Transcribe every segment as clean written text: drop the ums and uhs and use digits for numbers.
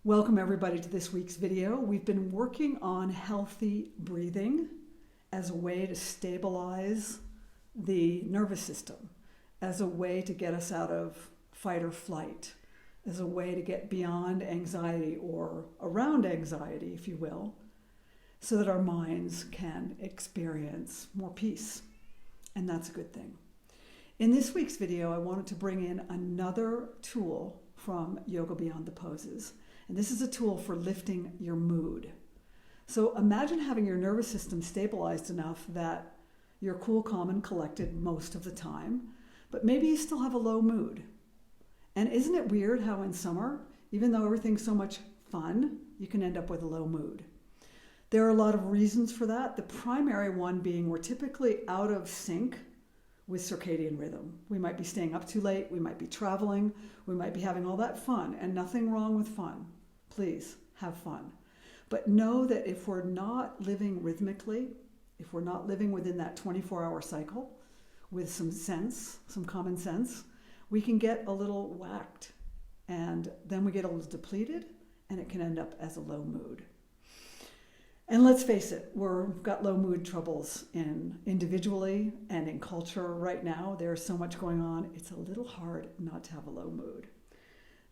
Welcome everybody to this week's video. We've been working on healthy breathing as a way to stabilize the nervous system, as a way to get us out of fight or flight, as a way to get beyond anxiety or around anxiety, if you will, so that our minds can experience more peace. And that's a good thing. In this week's video, I wanted to bring in another tool from Yoga Beyond the Poses. And this is a tool for lifting your mood. So imagine having your nervous system stabilized enough that you're cool, calm, and collected most of the time, but maybe you still have a low mood. And isn't it weird how in summer, even though everything's so much fun, you can end up with a low mood? There are a lot of reasons for that. The primary one being we're typically out of sync with circadian rhythm. We might be staying up too late, we might be traveling, we might be having all that fun, and nothing wrong with fun. Please have fun. But know that if we're not living rhythmically, if we're not living within that 24-hour cycle with some sense, some common sense, we can get a little whacked, and then we get a little depleted, and it can end up as a low mood. And let's face it, we've got low mood troubles individually and in culture right now. There's so much going on. It's a little hard not to have a low mood.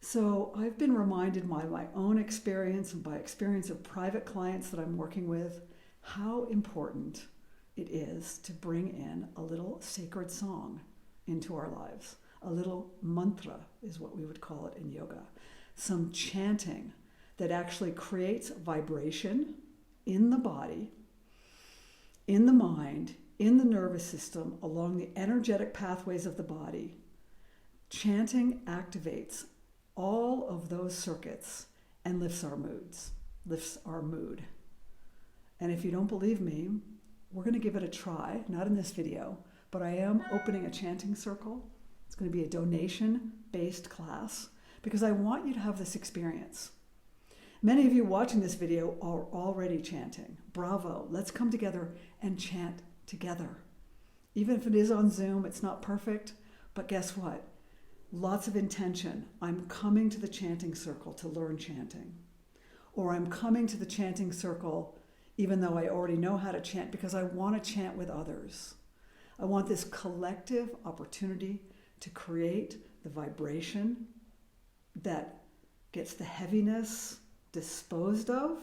So I've been reminded by my own experience and by experience of private clients that I'm working with, how important it is to bring in a little sacred song into our lives. A little mantra is what we would call it in yoga. Some chanting that actually creates vibration in the body, in the mind, in the nervous system, along the energetic pathways of the body. Chanting activates all of those circuits and lifts our mood. And if you don't believe me, we're going to give it a try, not in this video, but I am opening a chanting circle. It's going to be a donation-based class because I want you to have this experience. Many of you watching this video are already chanting. Bravo. Let's come together and chant together. Even if it is on Zoom, it's not perfect, but guess what? Lots of intention. I'm coming to the chanting circle to learn chanting. Or I'm coming to the chanting circle even though I already know how to chant because I want to chant with others. I want this collective opportunity to create the vibration that gets the heaviness disposed of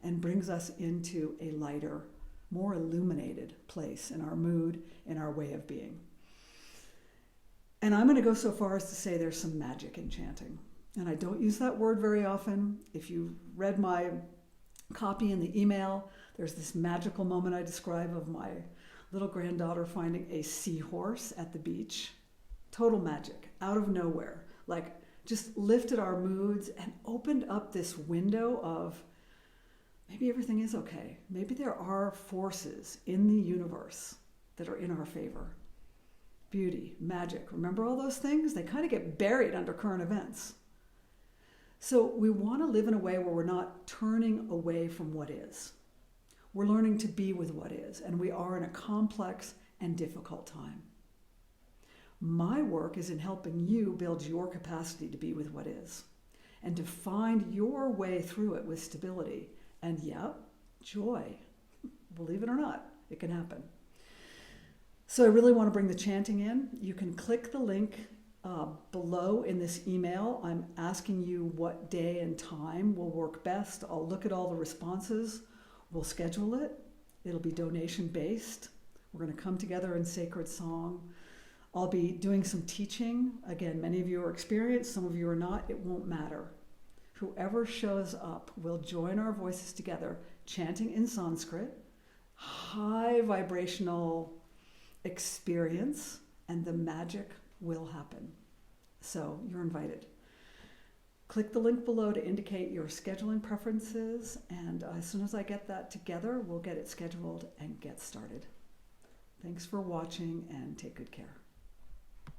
and brings us into a lighter, more illuminated place in our mood, in our way of being. And I'm going to go so far as to say there's some magic in chanting. And I don't use that word very often. If you read my copy in the email, there's this magical moment I describe of my little granddaughter finding a seahorse at the beach. Total magic, out of nowhere. Like, just lifted our moods and opened up this window of maybe everything is okay. Maybe there are forces in the universe that are in our favor. Beauty, magic. Remember all those things? They kind of get buried under current events. So we want to live in a way where we're not turning away from what is. We're learning to be with what is, and we are in a complex and difficult time. My work is in helping you build your capacity to be with what is and to find your way through it with stability and, joy. Believe it or not, it can happen. So I really want to bring the chanting in. You can click the link below in this email. I'm asking you what day and time will work best. I'll look at all the responses. We'll schedule it. It'll be donation-based. We're going to come together in sacred song. I'll be doing some teaching. Again, many of you are experienced, some of you are not. It won't matter. Whoever shows up will join our voices together, chanting in Sanskrit, high vibrational experience, and the magic will happen. So you're invited. Click the link below to indicate your scheduling preferences, and as soon as I get that together, we'll get it scheduled and get started. Thanks for watching, and take good care.